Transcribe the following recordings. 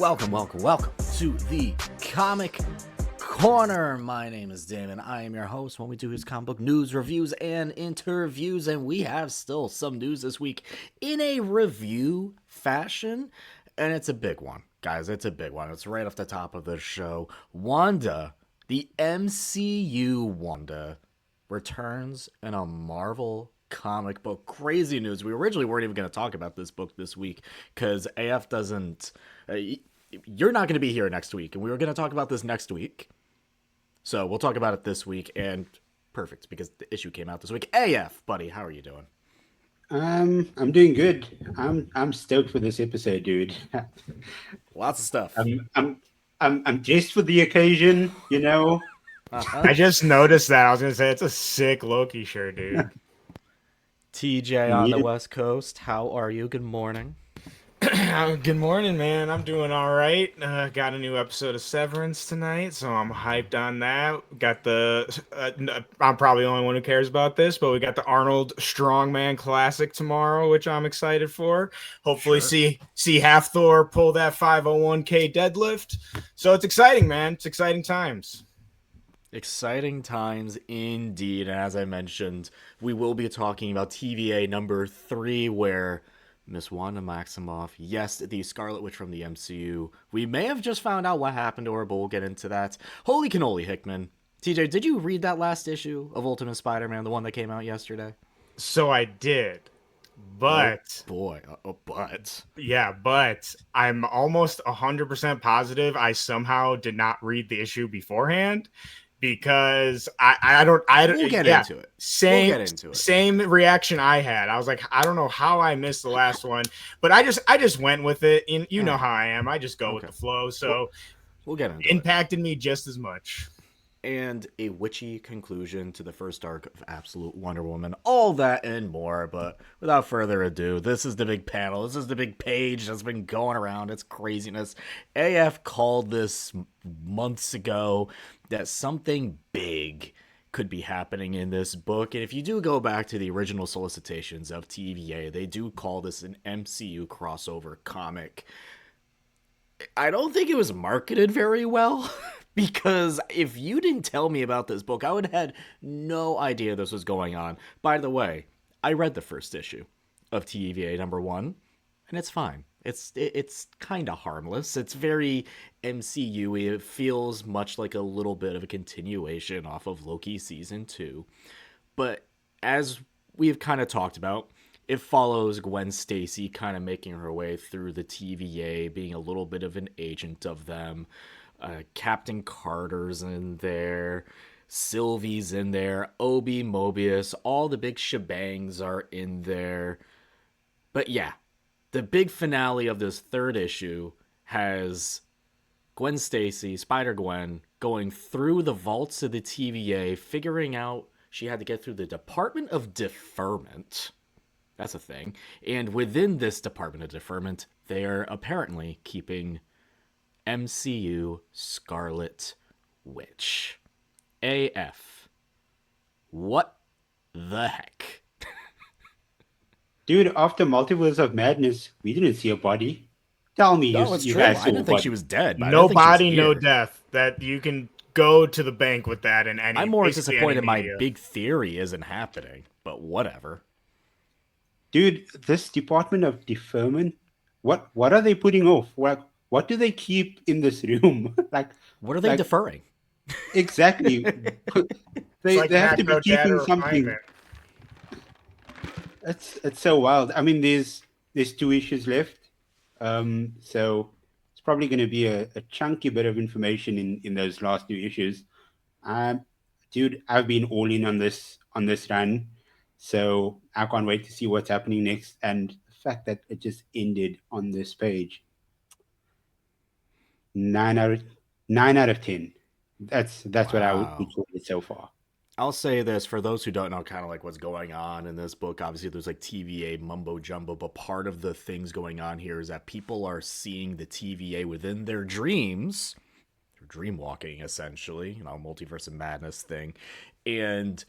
welcome to the Comic Corner. My name is Damon. I am your host. What we do is comic book news, reviews, and interviews, and we have still some news this week in a review fashion, and it's a big one. Guys, it's a big one. It's right off the top of the show. Wanda, the MCU Wanda, returns in a Marvel comic book. Crazy news. We originally weren't even going to talk about this book this week because AF doesn't... you're not going to be here next week, and we were going to talk about this next week. So we'll talk about it this week, and perfect, because the issue came out this week. AF, buddy, how are you doing? I'm doing good. I'm stoked for this episode, dude. Lots of stuff. I'm dressed for the occasion, you know. I just noticed that. I was gonna say it's a sick Loki shirt, dude. TJ on the West Coast, how are you? Good morning. Good morning, man. I'm doing all right. Got a new episode of Severance tonight, so I'm hyped on that. Got the I'm probably the only one who cares about this, but we got the Arnold Strongman Classic tomorrow, which I'm excited for. Hopefully, see half Thor pull that 501k deadlift. So it's exciting, man. It's exciting times. Exciting times indeed. And as I mentioned, we will be talking about TVA number 3, where Miss Wanda Maximoff, yes, the Scarlet Witch from the MCU. We may have just found out what happened to her, but we'll get into that. Holy cannoli, Hickman. TJ, did you read that last issue of Ultimate Spider-Man, the one that came out yesterday? So I did. But... Oh boy. But... Yeah, but I'm almost 100% positive I somehow did not read the issue beforehand. Because we'll get into it. Same reaction I had. I was like, I don't know how I missed the last one, but I just went with it. And you know how I am. I just go with the flow. So we'll get into impacted me just as much. And a witchy conclusion to the first arc of Absolute Wonder Woman. All that and more. But without further ado, this is the big panel. This is the big page that's been going around. It's craziness. AF called this months ago that something big could be happening in this book. And if you do go back to the original solicitations of TVA, they do call this an MCU crossover comic. I don't think it was marketed very well. Because if you didn't tell me about this book, I would have had no idea this was going on. By the way, I read the first issue of TVA number 1, and it's fine. It's kind of harmless. It's very MCU-y. It feels much like a little bit of a continuation off of Loki Season 2. But as we've kind of talked about, it follows Gwen Stacy kind of making her way through the TVA, being a little bit of an agent of them. Captain Carter's in there, Sylvie's in there, Obi, Mobius, all the big shebangs are in there. But yeah, the big finale of this third issue has Gwen Stacy, Spider-Gwen, going through the vaults of the TVA, figuring out she had to get through the Department of Deferment. That's a thing. And within this Department of Deferment, they are apparently keeping MCU Scarlet Witch. AF. What the heck? Dude, after Multiverse of Madness, we didn't see a body. Tell me you true. guys saw I didn't think she was dead. But no body, no death. That you can go to the bank with that in any. I'm more disappointed my big theory isn't happening, but whatever. Dude, this Department of Deferment, what are they putting off? What do they keep in this room? What are they deferring? Exactly. they have to be keeping something. It's so wild. I mean, there's 2 issues left, so it's probably going to be a chunky bit of information in those last 2 issues. Dude, I've been all in on this run, so I can't wait to see what's happening next. And the fact that it just ended on this page. 9 out of 10. That's wow. What I would call it so far. I'll say this for those who don't know kind of like what's going on in this book. Obviously, there's like TVA mumbo jumbo, but part of the things going on here is that people are seeing the TVA within their dreams. They're dream walking, essentially, Multiverse of Madness thing. And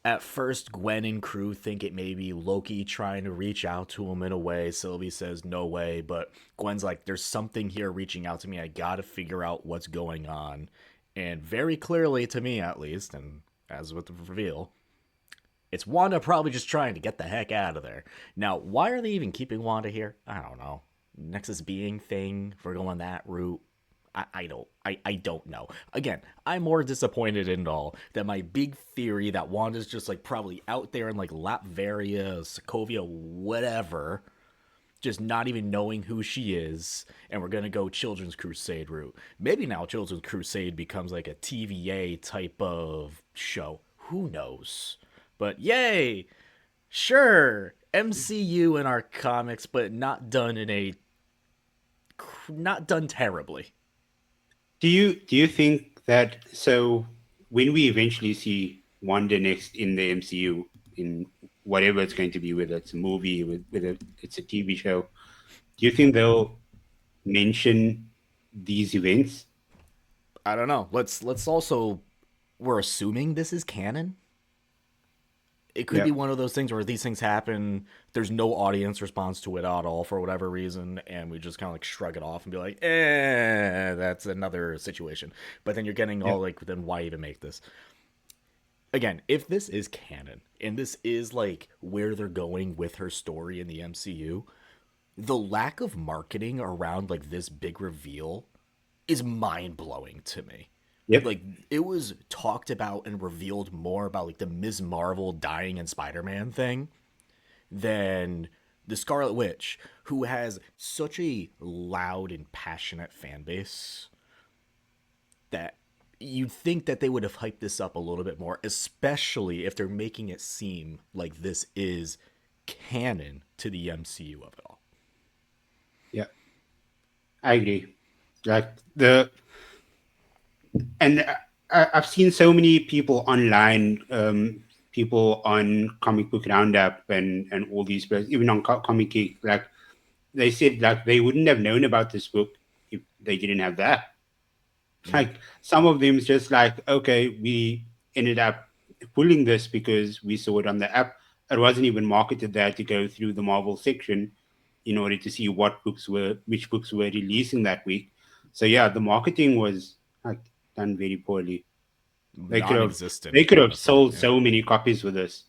At first, Gwen and crew think it may be Loki trying to reach out to him in a way. Sylvie says, no way. But Gwen's like, there's something here reaching out to me. I gotta figure out what's going on. And very clearly, to me at least, and as with the reveal, it's Wanda probably just trying to get the heck out of there. Now, why are they even keeping Wanda here? I don't know. Nexus being thing, if we're going that route. I don't know. Again, I'm more disappointed in it all that my big theory that Wanda's just like probably out there in like Latveria, Sokovia, whatever, just not even knowing who she is, and we're gonna go Children's Crusade route. Maybe now Children's Crusade becomes like a TVA type of show. Who knows? But yay! Sure, MCU in our comics, but not done terribly. Do you think that, so when we eventually see Wanda next in the MCU, in whatever it's going to be, whether it's a movie, whether it's a TV show, do you think they'll mention these events? I don't know. Let's also, we're assuming this is canon. It could Yeah. be one of those things where these things happen, there's no audience response to it at all for whatever reason, and we just kind of like shrug it off and be like, that's another situation. But then you're getting all like, then why even make this? Again, if this is canon, and this is like where they're going with her story in the MCU, the lack of marketing around like this big reveal is mind-blowing to me. Yep. Like, it was talked about and revealed more about like the Ms. Marvel dying in Spider-Man thing than the Scarlet Witch, who has such a loud and passionate fan base that you'd think that they would have hyped this up a little bit more, especially if they're making it seem like this is canon to the MCU of it all. Yeah, I agree. Like I've seen so many people online, people on Comic Book Roundup and all these places, even on Comic Geek, like they said like they wouldn't have known about this book if they didn't have that. Like some of them just like, okay, we ended up pulling this because we saw it on the app. It wasn't even marketed there to go through the Marvel section in order to see which books were releasing that week. So yeah, the marketing was like done very poorly. Non-existent. They could have honestly. sold Yeah. so many copies with this.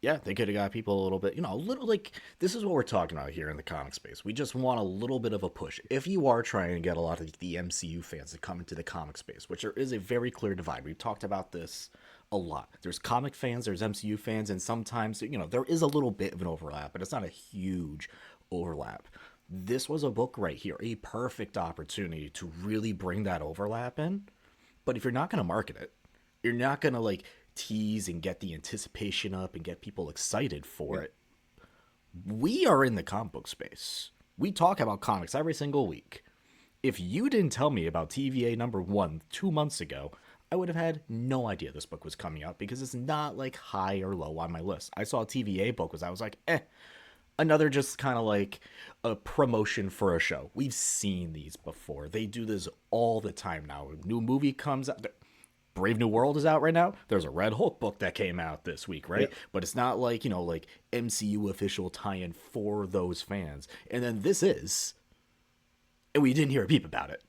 Yeah, they could have got people a little bit, a little like, this is what we're talking about here in the comic space. We just want a little bit of a push. If you are trying to get a lot of the MCU fans to come into the comic space, which there is a very clear divide. We've talked about this a lot. There's comic fans, there's MCU fans, and sometimes, there is a little bit of an overlap, but it's not a huge overlap. This was a book right here, a perfect opportunity to really bring that overlap in. But if you're not going to market it, you're not going to like tease and get the anticipation up and get people excited for it. We are in the comic book space. We talk about comics every single week. If you didn't tell me about TVA number 1 2 months ago, I would have had no idea this book was coming out because it's not like high or low on my list. I saw a TVA book because I was like, another just kind of like a promotion for a show. We've seen these before. They do this all the time now. A new movie comes out. Brave New World is out right now. There's a Red Hulk book that came out this week, right? Yeah. But it's not like, like MCU official tie-in for those fans. And then this is, and we didn't hear a peep about it.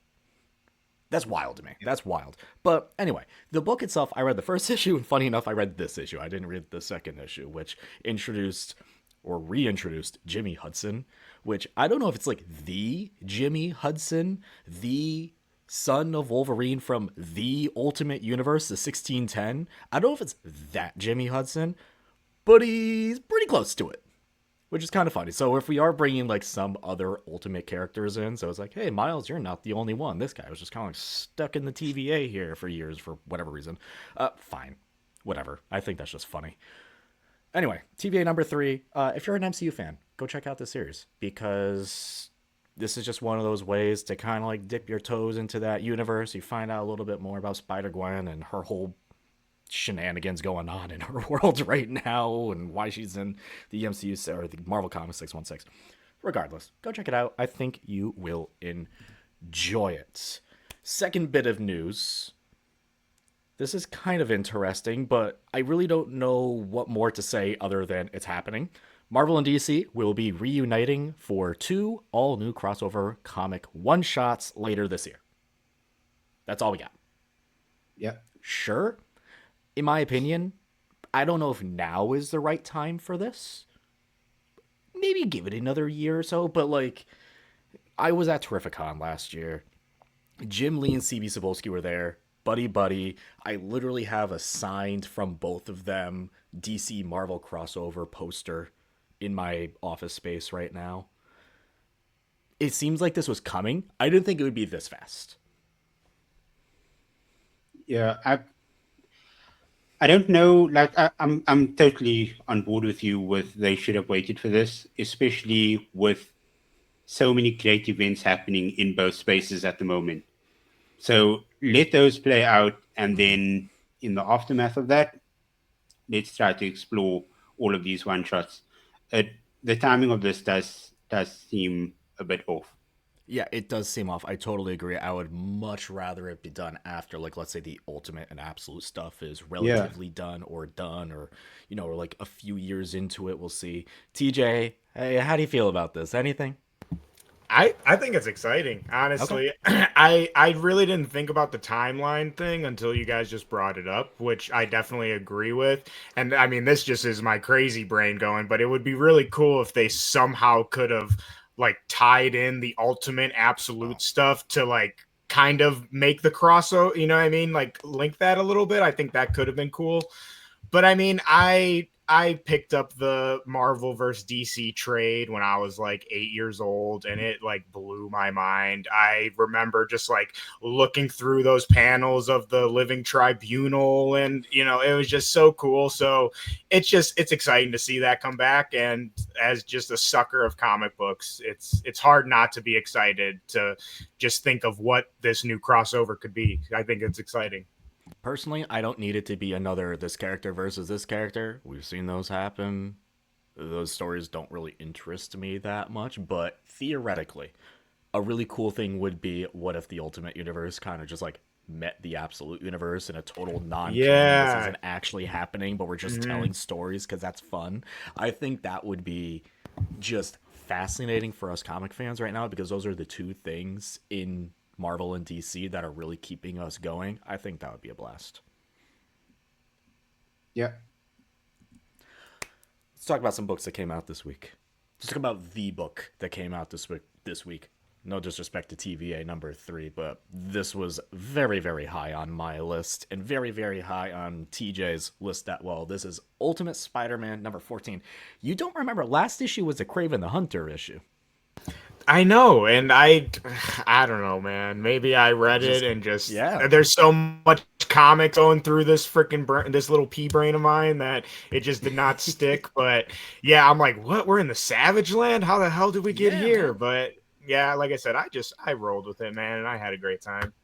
That's wild to me. That's wild. But anyway, the book itself, I read the first issue, and funny enough, I read this issue. I didn't read the second issue, which introduced or reintroduced Jimmy Hudson, which I don't know if it's like the Jimmy Hudson, the son of Wolverine from the Ultimate Universe, the 1610. I don't know if it's that Jimmy Hudson, but he's pretty close to it, which is kind of funny. So if we are bringing like some other Ultimate characters in, so it's like, hey, Miles, you're not the only one. This guy was just kind of like stuck in the TVA here for years for whatever reason. Fine. Whatever. I think that's just funny. Anyway, TVA number 3. If you're an MCU fan, go check out this series because this is just one of those ways to kind of like dip your toes into that universe. You find out a little bit more about Spider-Gwen and her whole shenanigans going on in her world right now and why she's in the MCU or the Marvel Comics 616. Regardless, go check it out. I think you will enjoy it. Second bit of news. This is kind of interesting, but I really don't know what more to say other than it's happening. Marvel and DC will be reuniting for 2 all new crossover comic one shots later this year. That's all we got. Yeah. Sure, in my opinion, I don't know if now is the right time for this. Maybe give it another year or so, but like, I was at Terrificon last year. Jim Lee and CB Cebulski were there. Buddy Buddy. I literally have a signed from both of them DC Marvel crossover poster in my office space right now. It seems like this was coming. I didn't think it would be this fast. Yeah, I don't know. Like I'm totally on board with you. With they should have waited for this, especially with so many great events happening in both spaces at the moment. So let those play out, and then in the aftermath of that, let's try to explore all of these one shots. It, the timing of this does seem a bit off. Yeah, it does seem off. I totally agree. I would much rather it be done after, like, let's say the ultimate and absolute stuff is Yeah. relatively done, or, or like a few years into it, we'll see. TJ, hey, how do you feel about this? Anything? I think it's exciting, Okay. honestly. I really didn't think about the timeline thing until you guys just brought it up, which I definitely agree with. And I mean, this just is my crazy brain going, but it would be really cool if they somehow could have like tied in the ultimate absolute stuff to like kind of make the crossover, you know what I mean? Like link that a little bit. I think that could have been cool. But I mean, I picked up the Marvel versus DC trade when I was like 8 years old, and it like blew my mind. I remember just like looking through those panels of the Living Tribunal, and it was just so cool. So it's exciting to see that come back. And as just a sucker of comic books, it's hard not to be excited to just think of what this new crossover could be. I think it's exciting. Personally, I don't need it to be another this character versus this character. We've seen those happen. Those stories don't really interest me that much, but theoretically, a really cool thing would be what if the Ultimate Universe kind of just like met the Absolute Universe in a total non canon. This Yeah. isn't actually happening, but we're just Mhm. telling stories because that's fun. I think that would be just fascinating for us comic fans right now because those are the two things in Marvel and DC that are really keeping us going. I think that would be a blast. Yeah. Let's talk about some books that came out this week. Let's talk about the book that came out this week. No disrespect to TVA number 3, but this was very, very high on my list and very, very high on TJ's list that well. This is Ultimate Spider-Man number 14. You don't remember last issue was a Craven the Hunter issue. I know, and I don't know, man. Maybe I read it Just and just yeah. there's so much comics going through this freaking this little pea brain of mine that it just did not stick. But yeah, I'm like, what? We're in the Savage Land? How the hell did we get Yeah, here? man. But yeah, like I said, I rolled with it, man, and I had a great time.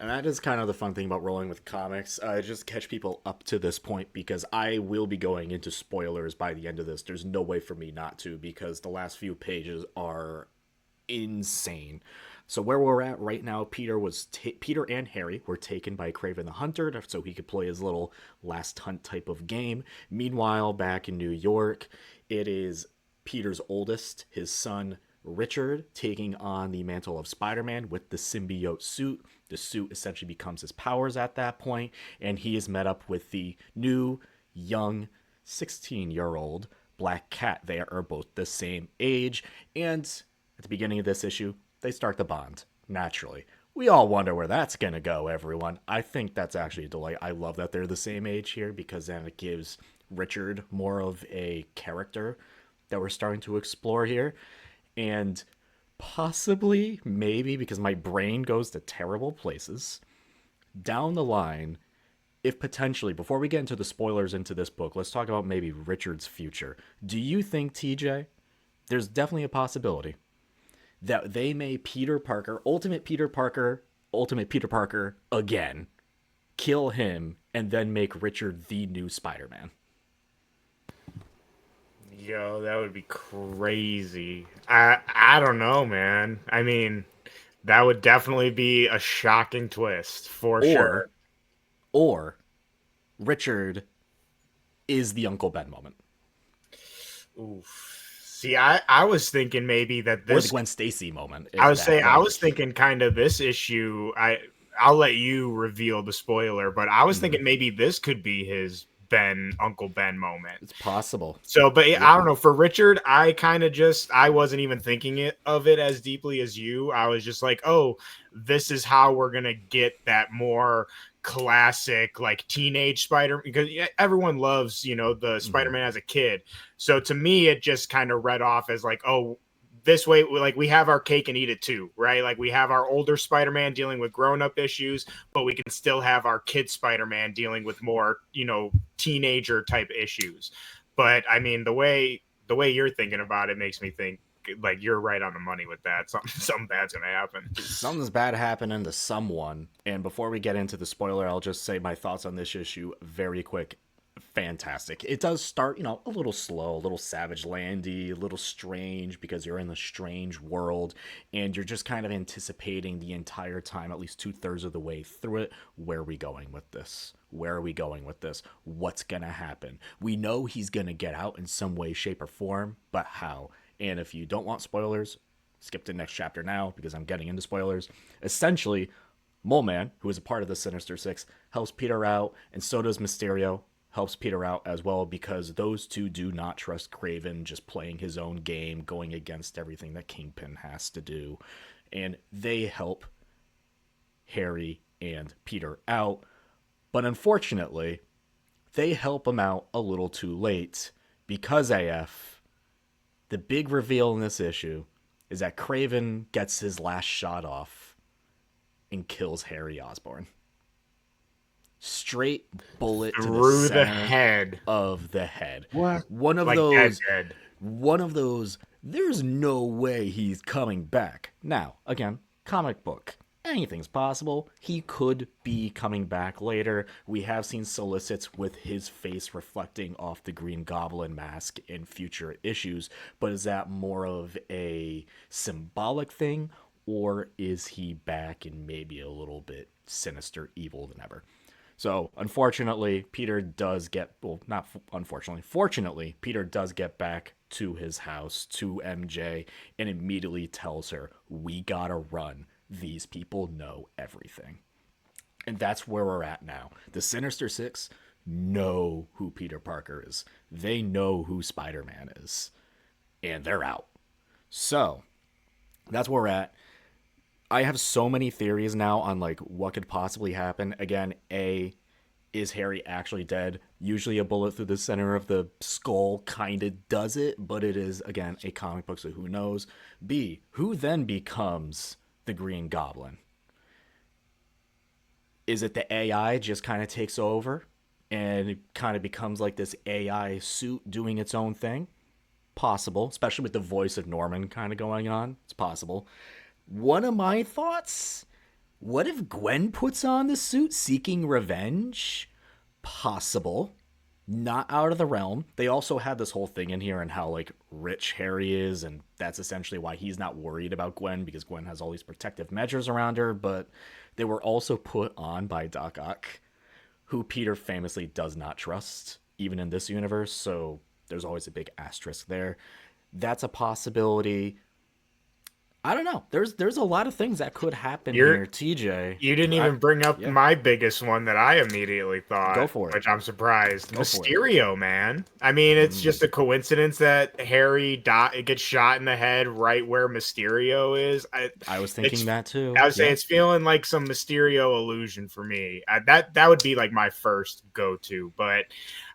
And that is kind of the fun thing about rolling with comics. Just catch people up to this point because I will be going into spoilers by the end of this. There's no way for me not to because the last few pages are insane. So where we're at right now, Peter and Harry were taken by Craven the Hunter so he could play his little last hunt type of game. Meanwhile, back in New York, it is Peter's oldest, his son Richard, taking on the mantle of Spider-Man with the symbiote suit. The suit essentially becomes his powers at that point, and he is met up with the new young 16-year-old Black Cat. They are both the same age, and at the beginning of this issue, they start the bond, naturally. We all wonder where that's going to go, everyone. I think that's actually a delight. I love that they're the same age here because then it gives Richard more of a character that we're starting to explore here. And possibly, maybe, because my brain goes to terrible places, down the line, if potentially, before we get into the spoilers into this book, let's talk about maybe Richard's future. Do you think, TJ, there's definitely a possibility that they may Ultimate Peter Parker again, kill him, and then make Richard the new Spider-Man? Yo, that would be crazy. I don't know, man. I mean, that would definitely be a shocking twist for Or sure. or Richard is the Uncle Ben moment, Oof. See, I was thinking maybe that or the this. Gwen Stacy moment. I If was that, saying I like, was thinking kind of this issue. I'll let you reveal the spoiler, but I was thinking maybe this could be his Uncle Ben moment. it's possible. So, but Yep. I don't know. For Richard, I wasn't even thinking of it as deeply as you. I was just like, oh, this is how we're gonna get that more classic like teenage Spider, because everyone loves the Spider-Man as a kid. So to me, it just kind of read off as like, oh, this way, like we have our cake and eat it too, right? Like we have our older Spider-Man dealing with grown-up issues, but we can still have our kid Spider-Man dealing with more, teenager type issues. But I mean, the way you're thinking about it makes me think like you're right on the money with that. Something bad's gonna happen. Something's bad happening to someone. And before we get into the spoiler, I'll just say my thoughts on this issue very quick. Fantastic. It does start, a little slow, a little Savage Landy, a little strange because you're in the strange world and you're just kind of anticipating the entire time, at least 2/3 of the way through it. Where are we going with this? Where are we going with this? What's going to happen? We know he's going to get out in some way, shape, or form, but how? And if you don't want spoilers, skip to the next chapter now because I'm getting into spoilers. Essentially, Mole Man, who is a part of the Sinister Six, helps Peter out, and so does Mysterio, helps Peter out as well, because those two do not trust Kraven just playing his own game, going against everything that Kingpin has to do. And they help Harry and Peter out. But unfortunately, they help him out a little too late, because AF, the big reveal in this issue is that Kraven gets his last shot off and kills Harry Osborn. Straight bullet to the Through the center head. of the head. What? One of Like those. dead. One of those. There's no way he's coming back. Now, again, comic book. Anything's possible. He could be coming back later. We have seen solicits with his face reflecting off the Green Goblin mask in future issues, but is that more of a symbolic thing, or is he back and maybe a little bit sinister, evil than ever? So, unfortunately, Peter does get, well, not unfortunately, fortunately, Peter does get back to his house, to MJ, and immediately tells her, we gotta run. These people know everything. And that's where we're at now. The Sinister Six know who Peter Parker is. They know who Spider-Man is. And they're out. So, that's where we're at. I have so many theories now on like what could possibly happen. Again, A, is Harry actually dead? Usually a bullet through the center of the skull kind of does it, but it is, again, a comic book, so who knows? B, who then becomes the Green Goblin? Is it the AI just kind of takes over and it kind of becomes like this AI suit doing its own thing? Possible, especially with the voice of Norman kind of going on. It's possible. One of my thoughts, what if Gwen puts on the suit seeking revenge? Possible. Not out of the realm. They also had this whole thing in here and how like rich Harry is, and that's essentially why he's not worried about Gwen, because Gwen has all these protective measures around her, but they were also put on by Doc Ock, who Peter famously does not trust, even in this universe, so there's always a big asterisk there. That's a possibility. I don't know. There's a lot of things that could happen here, TJ. You didn't even bring up my biggest one that I immediately thought. Go for it. Which I'm surprised. Go Mysterio, man. I mean, it's just a coincidence that Harry gets shot in the head right where Mysterio is. I was thinking that too. I would say it's feeling like some Mysterio illusion for me. That would be like my first go-to. But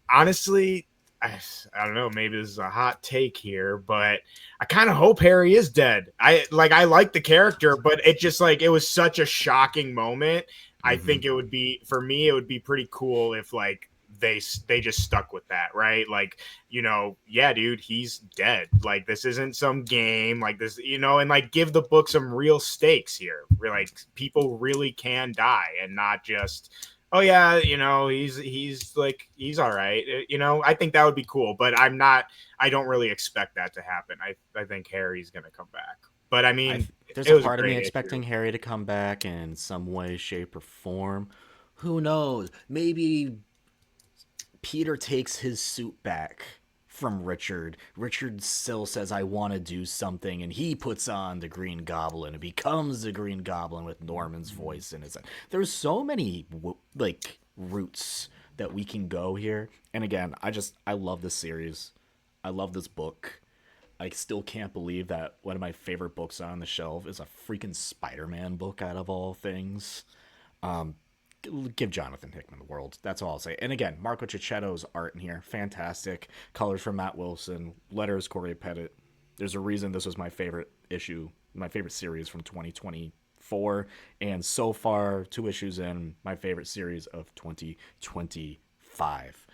honestly, I don't know, maybe this is a hot take here, but I kind of hope Harry is dead. I like the character, but it just like it was such a shocking moment. I think it would be, for me, it would be pretty cool if like they just stuck with that, right? Like, yeah, dude, he's dead. Like this isn't some game like this, and like give the book some real stakes here. Like people really can die and not just, oh yeah, he's all right. I think that would be cool, but I don't really expect that to happen. I think Harry's going to come back. But I mean, there's a part of me expecting Harry to come back in some way, shape, or form. Who knows? Maybe Peter takes his suit back from Richard. Richard still says, I want to do something, and he puts on the Green Goblin and becomes the Green Goblin with Norman's voice in his head. There's so many, like, routes that we can go here. And again, I love this series. I love this book. I still can't believe that one of my favorite books on the shelf is a freaking Spider-Man book out of all things. Give Jonathan Hickman the world. That's all I'll say. And again, Marco Cicchetto's art in here, fantastic. Colors from Matt Wilson, letters Corey Pettit. There's a reason this was my favorite issue, my favorite series from 2024, and so far 2 issues in, my favorite series of 2025.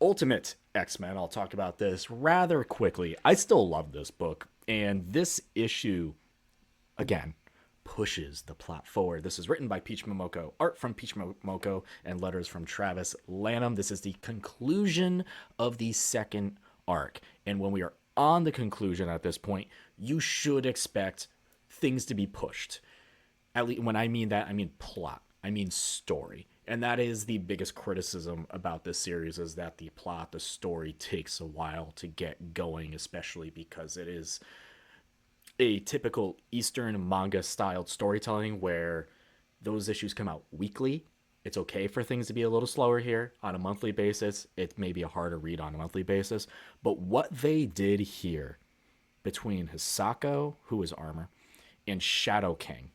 Ultimate X-Men, I'll talk about this rather quickly. I still love this book, and this issue, again, pushes the plot forward. This is written by Peach Momoko, art from Peach Momoko, and letters from Travis Lanham. This is the conclusion of the second arc. And when we are on the conclusion at this point, you should expect things to be pushed. At least when I mean that, I mean plot. I mean story. And that is the biggest criticism about this series, is that the plot, the story takes a while to get going, especially because it is a typical Eastern manga-styled storytelling where those issues come out weekly. It's okay for things to be a little slower here on a monthly basis. It may be a harder read on a monthly basis. But what they did here between Hisako, who is Armor, and Shadow King,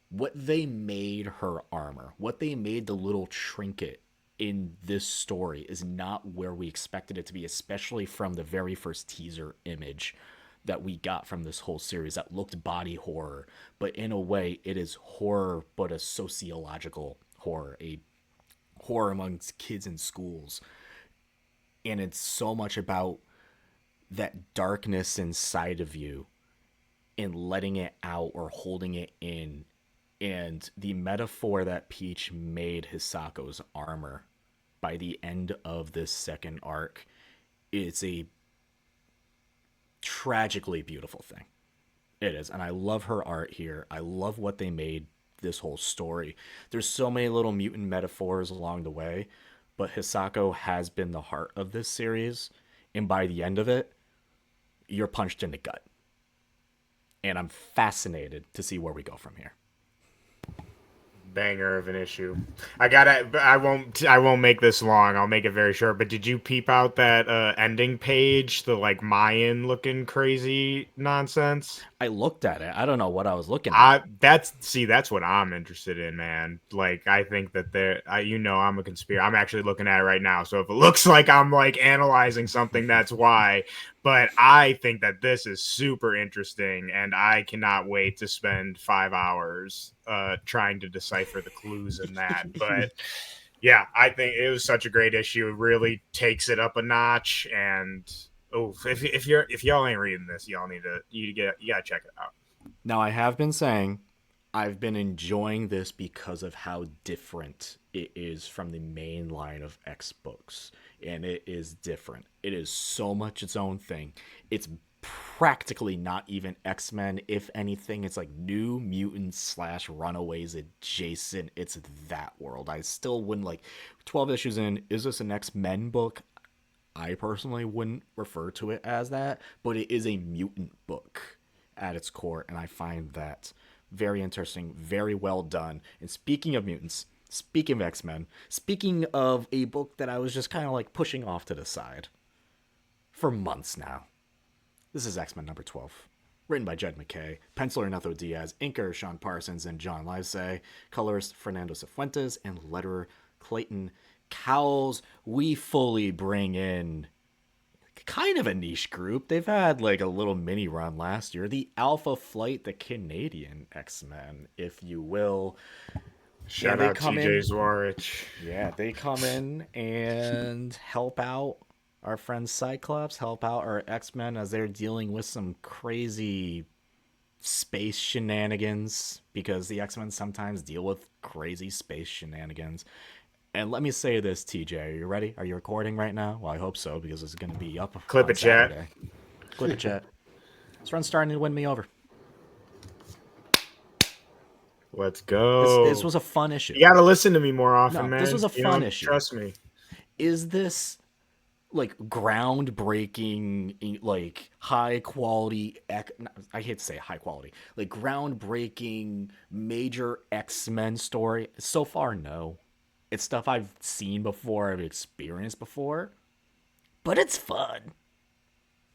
what they made her armor, what they made the little trinket in this story is not where we expected it to be, especially from the very first teaser image that we got from this whole series that looked body horror, but in a way it is horror, but a sociological horror, a horror amongst kids in schools. And it's so much about that darkness inside of you and letting it out or holding it in. And the metaphor that Peach made Hisako's armor by the end of this second arc, it's a tragically beautiful thing. It is. And I love her art here. I love what they made this whole story. There's so many little mutant metaphors along the way, but Hisako has been the heart of this series. And by the end of it, you're punched in the gut. And I'm fascinated to see where we go from here. Banger of an issue. I won't make this long. I'll make it very short. But did you peep out that ending page, the like Mayan looking crazy nonsense? I looked at it. I don't know what I was looking at. That's what I'm interested in, man. Like, I think that I'm a conspiracy. I'm actually looking at it right now. So if it looks like I'm like analyzing something, that's why. But I think that this is super interesting, and I cannot wait to spend 5 hours trying to decipher the clues in that. But yeah, I think it was such a great issue. It really takes it up a notch. And if y'all ain't reading this, y'all you gotta check it out. Now, I have been saying I've been enjoying this because of how different it is from the main line of X books. And it is different. It is so much its own thing. It's practically not even X-Men. If anything, it's like New Mutants / Runaways adjacent. It's that world. I still wouldn't 12 issues in, is this an X-Men book? I personally wouldn't refer to it as that, but it is a mutant book at its core, and I find that very interesting, very well done. And speaking of mutants, speaking of X-Men, speaking of a book that I was just kind of like pushing off to the side for months now, this is X-Men number 12, written by Jed McKay, penciler Ernesto Diaz, inker Sean Parsons and John Livesay, colorist Fernando Cifuentes, and letterer Clayton Cowles. We fully bring in kind of a niche group. They've had like a little mini run last year, the Alpha Flight, the Canadian X-Men, if you will. Shout out TJ Zwarich. Yeah, they come in and help out our friend Cyclops, help out our X-Men as they're dealing with some crazy space shenanigans, because the X-Men sometimes deal with crazy space shenanigans. And let me say this, TJ, are you ready? Are you recording right now? Well, I hope so, because it's going to be up Clip on it, chat. Saturday. Clip it, chat. This run's starting to win me over. Let's This go. was a fun issue. You gotta listen to me more often, No, man. this was a You know, fun issue. trust me. Is this like groundbreaking, like high quality? I hate to say high quality, like groundbreaking major X-Men story. So far, no. It's stuff I've seen before, I've experienced before, but it's fun.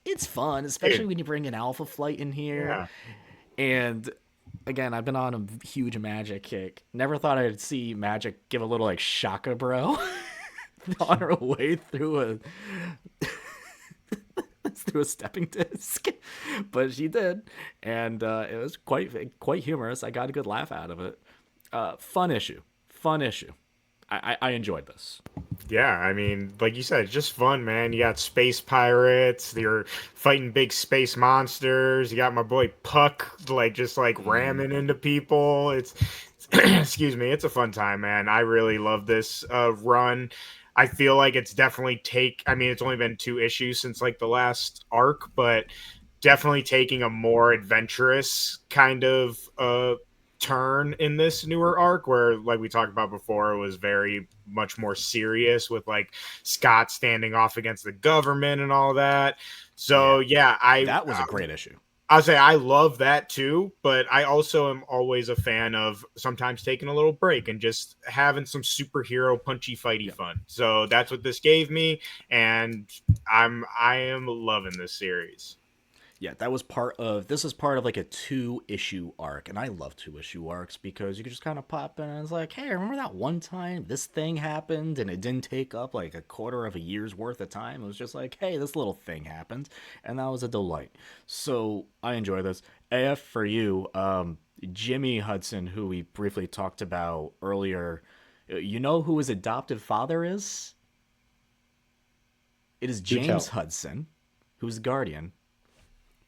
It's fun, especially Dude, when you bring an Alpha Flight in here. yeah. And again, I've been on a huge Magic kick. Never thought I'd see Magic give a little like Shaka Bro on her way through a stepping disc, but she did, and it was quite humorous. I got a good laugh out of it. Fun issue, fun issue. I enjoyed this. Yeah, I mean, like you said, it's just fun, man. You got space pirates, you're fighting big space monsters. You got my boy Puck, like just like ramming into people. It's excuse me, it's a fun time, man. I really love this run. I feel like it's definitely I mean, it's only been 2 issues since like the last arc, but definitely taking a more adventurous kind of turn in this newer arc where, like we talked about before, it was very much more serious with like Scott standing off against the government and all that. So yeah, That was a great issue. I'll say I love that too, but I also am always a fan of sometimes taking a little break and just having some superhero punchy fighty fun. So that's what this gave me, and I am loving this series. Yeah, this is part of like a 2-issue arc, and I love 2-issue arcs because you can just kind of pop in and it's like, hey, remember that one time this thing happened and it didn't take up like a quarter of a year's worth of time? It was just like, hey, this little thing happened, and that was a delight. So I enjoy this. AF for you, Jimmy Hudson, who we briefly talked about earlier. You know who his adopted father is? It is Do James tell. Hudson, who's Guardian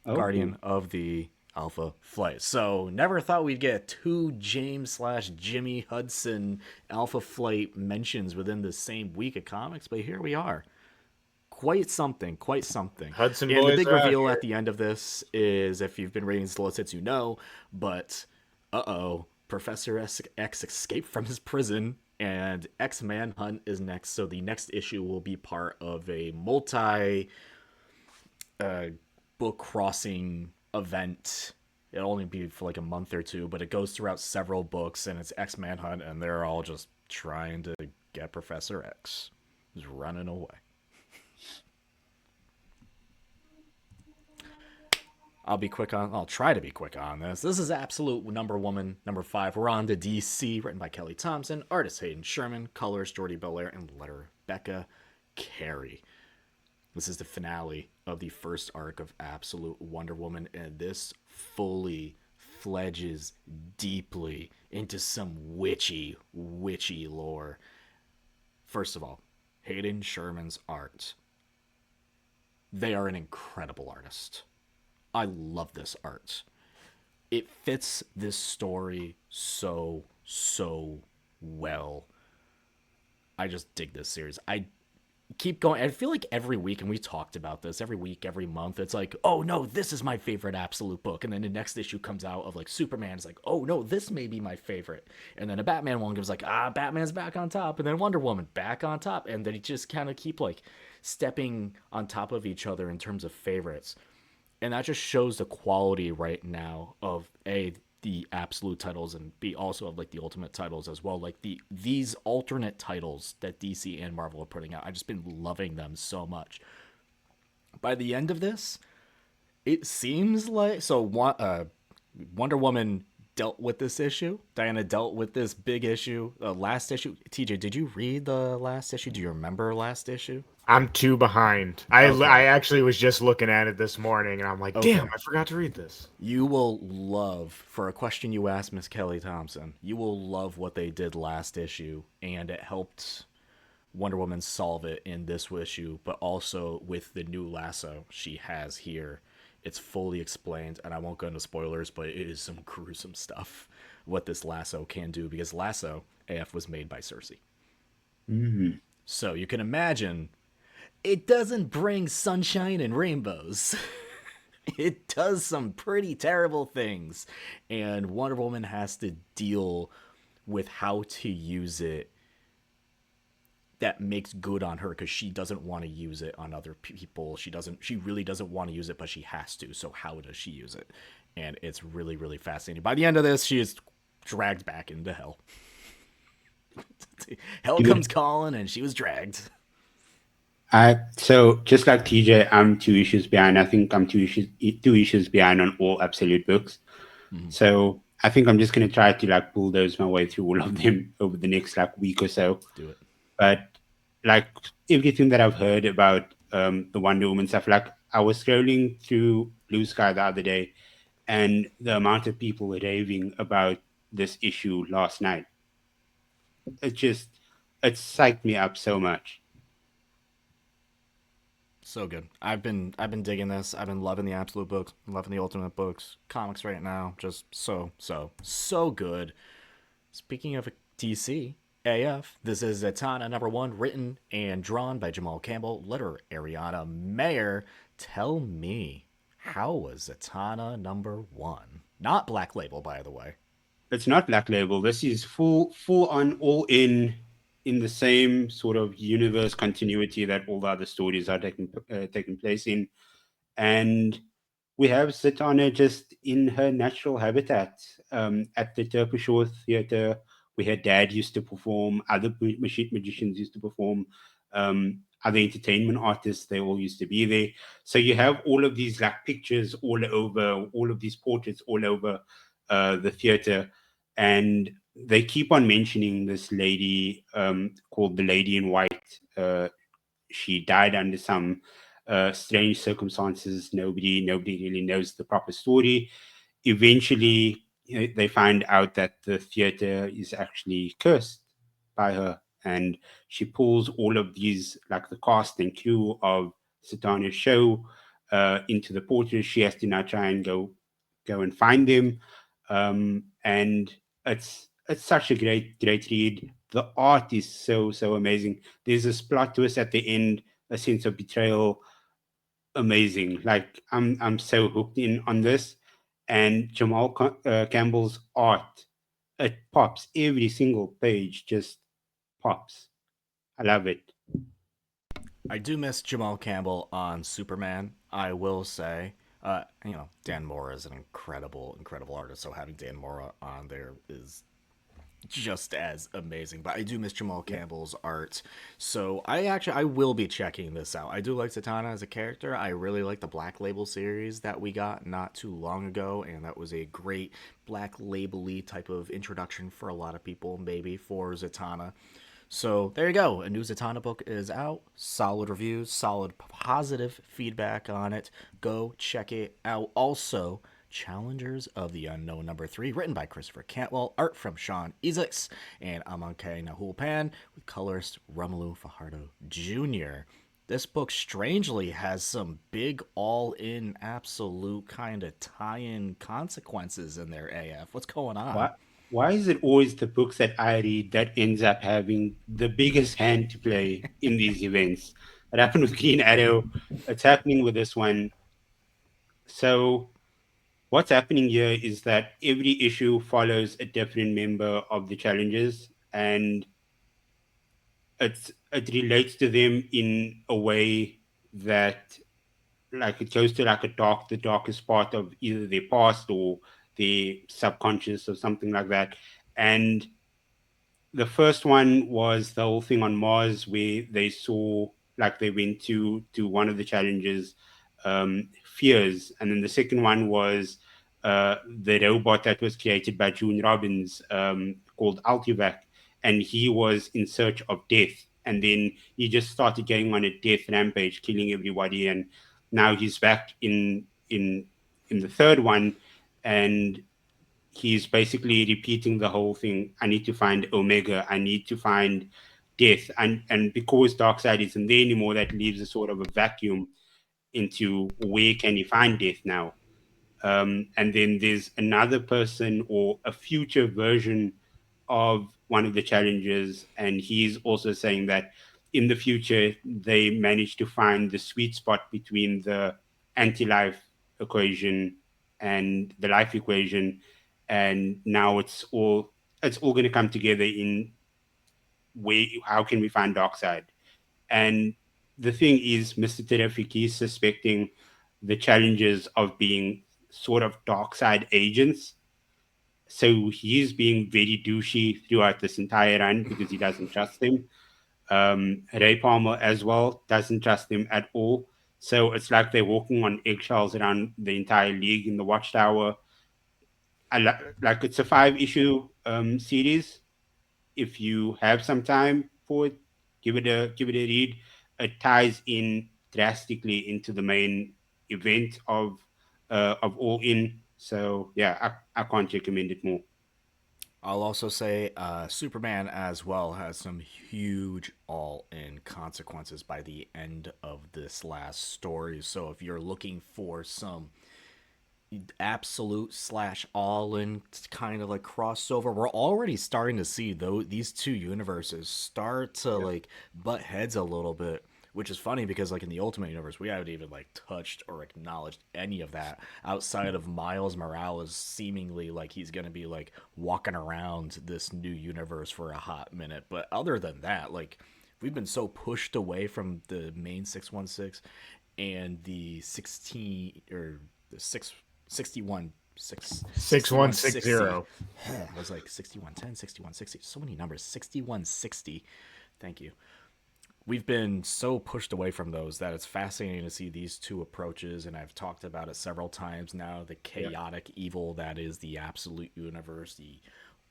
Oh, Guardian of the Alpha Flight. So never thought we'd get 2 James/Jimmy Hudson Alpha Flight mentions within the same week of comics, but here we are. Quite something, quite something. Hudson And the boys big are out reveal here. at the end of this is, if you've been reading solicits, you know, but Professor X escaped from his prison and X Manhunt is next. So the next issue will be part of a multi book crossing event. It'll only be for like a month or two, but it goes throughout several books, and it's X Manhunt, and they're all just trying to get Professor X. He's running away. I'll try to be quick on this. This is Absolute Number Woman number 5. We're on to DC, written by Kelly Thompson, artist Hayden Sherman, colors Jordy Belair, and letter Becca Carey. This is the finale of the first arc of Absolute Wonder Woman, and this fully fledges deeply into some witchy lore. First of all, Hayden Sherman's art. They are an incredible artist. I love this art. It fits this story so well. I just dig this series. I keep going. I feel like every week, and we talked about this every week, every month, it's like, oh no, this is my favorite Absolute book. And then the next issue comes out of like Superman. It's like, oh no, this may be my favorite. And then a Batman one gives like, Batman's back on top. And then Wonder Woman back on top. And they just kind of keep like stepping on top of each other in terms of favorites. And that just shows the quality right now of the absolute titles, and B also of like the ultimate titles as well. Like these alternate titles that DC and Marvel are putting out, I've just been loving them so much. By the end of this, it seems like Wonder Woman dealt with this issue. Diana dealt with this big issue. Last issue, TJ, did you read the last issue? Do you remember last issue? I'm 2 behind. I actually was just looking at it this morning, and I'm like, damn, I forgot to read this. You will love, for a question you asked Miss Kelly Thompson, you will love what they did last issue, and it helped Wonder Woman solve it in this issue, but also with the new lasso she has here. It's fully explained, and I won't go into spoilers, but it is some gruesome stuff what this lasso can do, because Lasso AF was made by Cersei. Mm-hmm. So you can imagine it doesn't bring sunshine and rainbows. it does some pretty terrible things, and Wonder Woman has to deal with how to use it that makes good on her because she doesn't want to use it on other people. She really doesn't want to use it, but she has to. So how does she use it? And it's really, really fascinating. By the end of this, she is dragged back into hell. Hell comes calling, and she was dragged. So just like TJ, I'm 2 issues behind. I think I'm 2 issues behind on all Absolute books. Mm-hmm. So I think I'm just gonna try to like bulldoze my way through all of them over the next like week or so. Do it. But like everything that I've heard about the Wonder Woman stuff, like I was scrolling through Blue Sky the other day, and the amount of people raving about this issue last night, it psyched me up so much. So good. I've been digging this. I've been loving the Absolute books, loving the Ultimate books, comics right now. Just so good. Speaking of DC, AF, this is Zatanna #1, written and drawn by Jamal Campbell, letter Ariana Mayer. Tell me, how was Zatanna #1? Not Black Label, by the way. It's not Black Label. This is full on all in the same sort of universe continuity that all the other stories are taking place in, and we have Zatanna just in her natural habitat at the Terpshaw Theatre, where her dad used to perform, other magicians used to perform, other entertainment artists, they all used to be there. So you have all of these like pictures all over, all of these portraits all over the theatre. And they keep on mentioning this lady called the Lady in White. She died under some strange circumstances. Nobody really knows the proper story. Eventually, they find out that the theater is actually cursed by her, and she pulls all of these, like the cast and crew of Zatanna's show, into the portrait. She has to now try and go and find them, and it's such a great read. The art is so amazing. There's this plot twist at the end, a sense of betrayal, amazing. Like I'm so hooked in on this, and Campbell's art, it pops every single page, just pops. I love it. I do miss Jamal Campbell on Superman, I will say. Dan Mora is an incredible artist, so having Dan Mora on there is just as amazing. But I do miss Jamal Campbell's art. So I will be checking this out. I do like Zatanna as a character. I really like the Black Label series that we got not too long ago, and that was a great Black Label-y type of introduction for a lot of people, maybe for Zatanna. So there you go. A new Zatanna book is out. Solid reviews, solid positive feedback on it. Go check it out. Also, Challengers of the Unknown #3, written by Christopher Cantwell, art from Sean Isaacs and Amanke Nahulpan, with colorist Romelu Fajardo Jr. This book strangely has some big all-in absolute kind of tie-in consequences in there, AF. What's going on? Why is it always the books that I read that ends up having the biggest hand to play in these events? It happened with Green Arrow. It's happening with this one. So what's happening here is that every issue follows a different member of the challenges, and it relates to them in a way that, like, it goes to like the darkest part of either their past or their subconscious or something like that. And the first one was the whole thing on Mars, where they saw, like, they went to one of the challenges, fears. And then the second one was the robot that was created by June Robbins, called Altivac, and he was in search of death. And then he just started going on a death rampage, killing everybody. And now he's back in the third one, and he's basically repeating the whole thing. I need to find Omega. I need to find death. And because Darkseid isn't there anymore, that leaves a sort of a vacuum into where can he find death now. And then there's another person or a future version of one of the challenges, and he's also saying that in the future they managed to find the sweet spot between the anti-life equation and the life equation, and now it's all going to come together in how can we find Darkseid? And the thing is, Mr. Terrific is suspecting the challenges of being sort of Darkseid agents. So he's being very douchey throughout this entire run because he doesn't trust them. Ray Palmer as well doesn't trust them at all. So it's like they're walking on eggshells around the entire league in the Watchtower. Like it's a 5 issue series. If you have some time for it, give it a read. It ties in drastically into the main event of All In. So yeah, I can't recommend it more. I'll also say Superman as well has some huge all in consequences by the end of this last story. So if you're looking for some absolute slash all in kind of like crossover, we're already starting to see though these two universes start to Yeah. like butt heads a little bit, which is funny because like in the Ultimate Universe we haven't even like touched or acknowledged any of that outside of Miles Morales seemingly like he's gonna be like walking around this new universe for a hot minute. But other than that, like we've been so pushed away from the main 616 and the 16 or the 61 6160. I was like 6110, 6160. So many numbers. 6160. Thank you. We've been so pushed away from those that it's fascinating to see these two approaches, and I've talked about it several times now. The Yeah. chaotic evil that is the absolute universe, the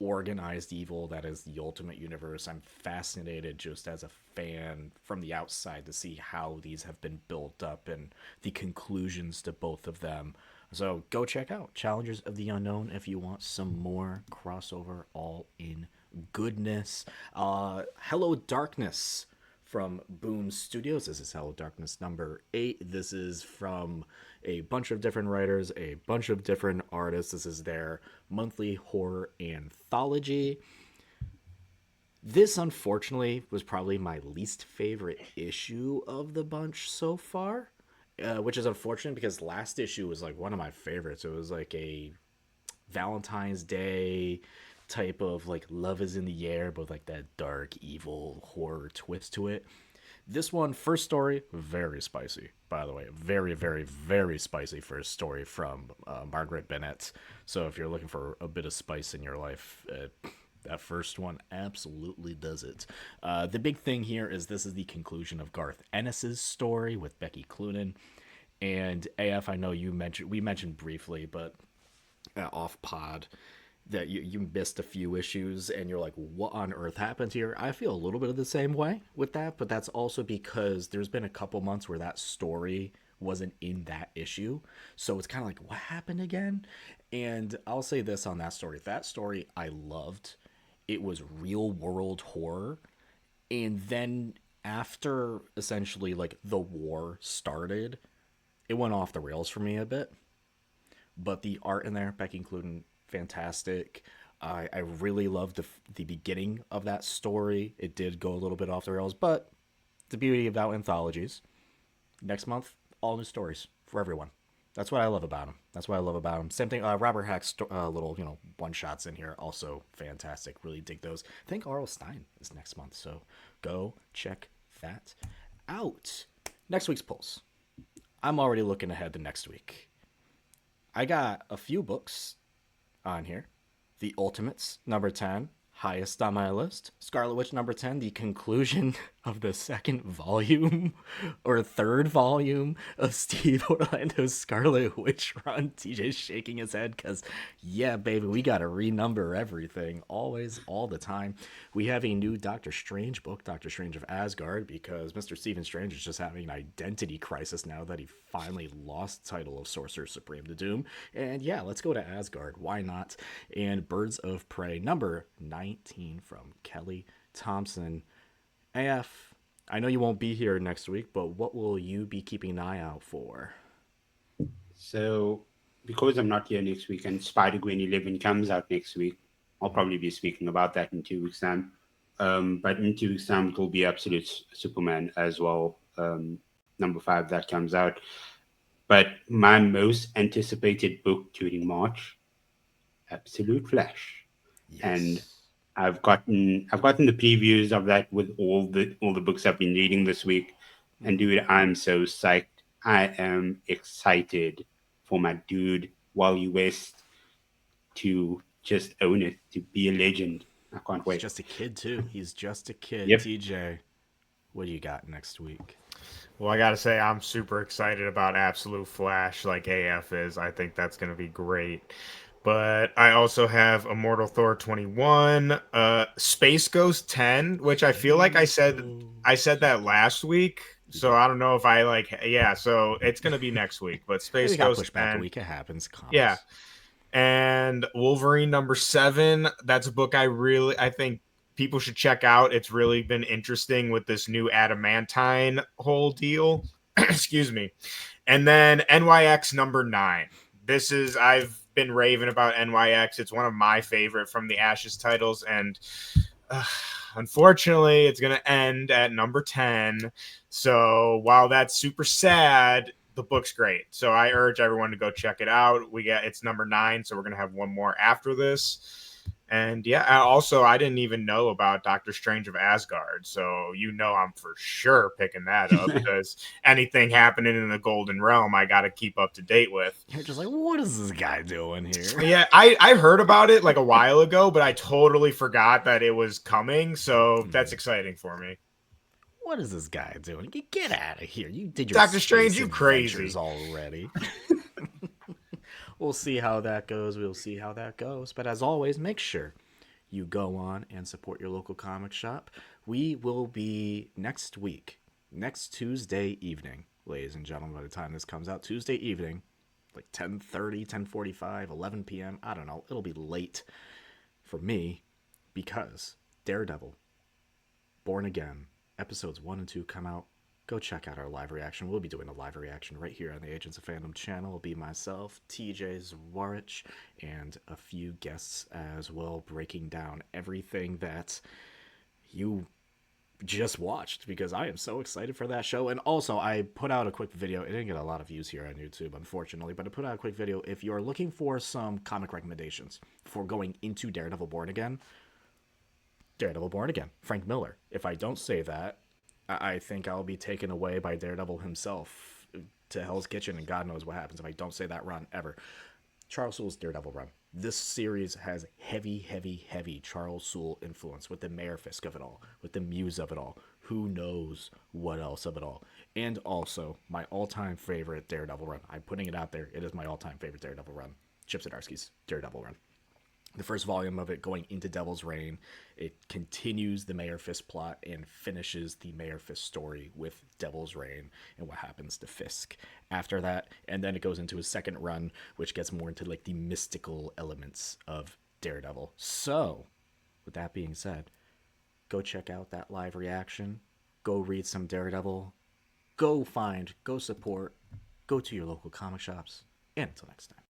organized evil that is the ultimate universe. I'm fascinated just as a fan from the outside to see how these have been built up and the conclusions to both of them. So go check out Challengers of the Unknown if you want some more crossover all in goodness. Hello Darkness from Boom Studios. This is Hello Darkness number 8. This is from a bunch of different writers, a bunch of different artists. This is their monthly horror anthology. This, unfortunately, was probably my least favorite issue of the bunch so far, which is unfortunate because last issue was like one of my favorites. It was like a Valentine's Day type of like love is in the air, but with like that dark, evil horror twist to it. This one, first story, very spicy, by the way. Very, very, very spicy first story from Margaret Bennett. So if you're looking for a bit of spice in your life, that first one absolutely does it. The big thing here is this is the conclusion of Garth Ennis's story with Becky Cloonan. And AF, I know we mentioned briefly, but off pod that you missed a few issues and you're like, what on earth happened here? I feel a little bit of the same way with that, but that's also because there's been a couple months where that story wasn't in that issue. So it's kind of like, what happened again? And I'll say this on that story. That story I loved. It was real world horror. And then after essentially like the war started, it went off the rails for me a bit. But the art in there, Becky Cloonan, fantastic. I really loved the beginning of that story. It did go a little bit off the rails, but the beauty about anthologies. Next month, all new stories for everyone. That's what I love about them. That's what I love about them. Same thing. Robert Hack's little, one shots in here, also fantastic. Really dig those. I think R.L. Stein is next month, so go check that out. Next week's pulse. I'm already looking ahead to next week. I got a few books on here. The Ultimates, number 10, highest on my list. Scarlet Witch, number 10, the conclusion of the second volume or third volume of Steve Orlando's Scarlet Witch run. TJ's shaking his head because, yeah, baby, we got to renumber everything. Always, all the time. We have a new Doctor Strange book, Doctor Strange of Asgard, because Mr. Stephen Strange is just having an identity crisis now that he finally lost the title of Sorcerer Supreme to Doom. And yeah, let's go to Asgard. Why not? And Birds of Prey, number 19 from Kelly Thompson. AF, I know you won't be here next week, but what will you be keeping an eye out for? So because I'm not here next week and Spider-Gwen 11 comes out next week, I'll probably be speaking about that in 2 weeks' time. But in 2 weeks' time, it will be Absolute Superman as well, number 5 that comes out. But my most anticipated book during March, Absolute Flash. And Yes. I've gotten the previews of that with all the books I've been reading this week. And dude, I'm so psyched. I am excited for my dude Wally West to just own it, to be a legend. I can't He's wait. just a kid too. He's just a kid. Yep. TJ, what do you got next week? Well, I gotta say, I'm super excited about Absolute Flash, like AF is. I think that's gonna be great. But I also have Immortal Thor 21, Space Ghost 10, which I feel like I said that last week. You So did. I don't know if I like, yeah. So it's gonna be next week. But Space Maybe got Ghost pushed back a 10, week. It happens. yeah. Comics. And Wolverine #7, that's a book I think people should check out. It's really been interesting with this new adamantine whole deal. Excuse me. And then NYX #9. I've been raving about NYX. It's one of my favorite from the Ashes titles, and uh, unfortunately, it's going to end at #10. So while that's super sad, the book's great. So I urge everyone to go check it out. It's #9, so we're going to have one more after this. And yeah, also I didn't even know about Doctor Strange of Asgard, so I'm for sure picking that up because anything happening in the Golden Realm, I got to keep up to date with. You're just like, what is this guy doing here? Yeah, I heard about it like a while ago, but I totally forgot that it was coming, so that's exciting for me. What is this guy doing? Get out of here. You did your Doctor space Strange, you adventures crazy. already. We'll see how that goes. We'll see how that goes. But as always, make sure you go on and support your local comic shop. We will be next week, next Tuesday evening, ladies and gentlemen, by the time this comes out, Tuesday evening, like 10:30, 10:45, 11 p.m. I don't know. It'll be late for me because Daredevil, Born Again, episodes 1 and 2 come out. Go check out our live reaction. We'll be doing a live reaction right here on the Agents of Fandom channel. It'll be myself, TJ Zwarich, and a few guests as well, breaking down everything that you just watched, because I am so excited for that show. And also, I put out a quick video. It didn't get a lot of views here on YouTube, unfortunately, but I put out a quick video. If you're looking for some comic recommendations for going into Daredevil Born Again, Daredevil Born Again, Frank Miller. If I don't say that, I think I'll be taken away by Daredevil himself to Hell's Kitchen, and God knows what happens if I don't say that run ever. Charles Soule's Daredevil run. This series has heavy, heavy, heavy Charles Soule influence with the Mayor Fisk of it all, with the Muse of it all. Who knows what else of it all? And also, my all-time favorite Daredevil run. I'm putting it out there. It is my all-time favorite Daredevil run. Chip Zdarsky's Daredevil run. The first volume of it going into Devil's Reign, it continues the Mayor Fisk plot and finishes the Mayor Fisk story with Devil's Reign and what happens to Fisk after that. And then it goes into his second run, which gets more into like the mystical elements of Daredevil. So, with that being said, go check out that live reaction. Go read some Daredevil. Go support. Go to your local comic shops. And until next time.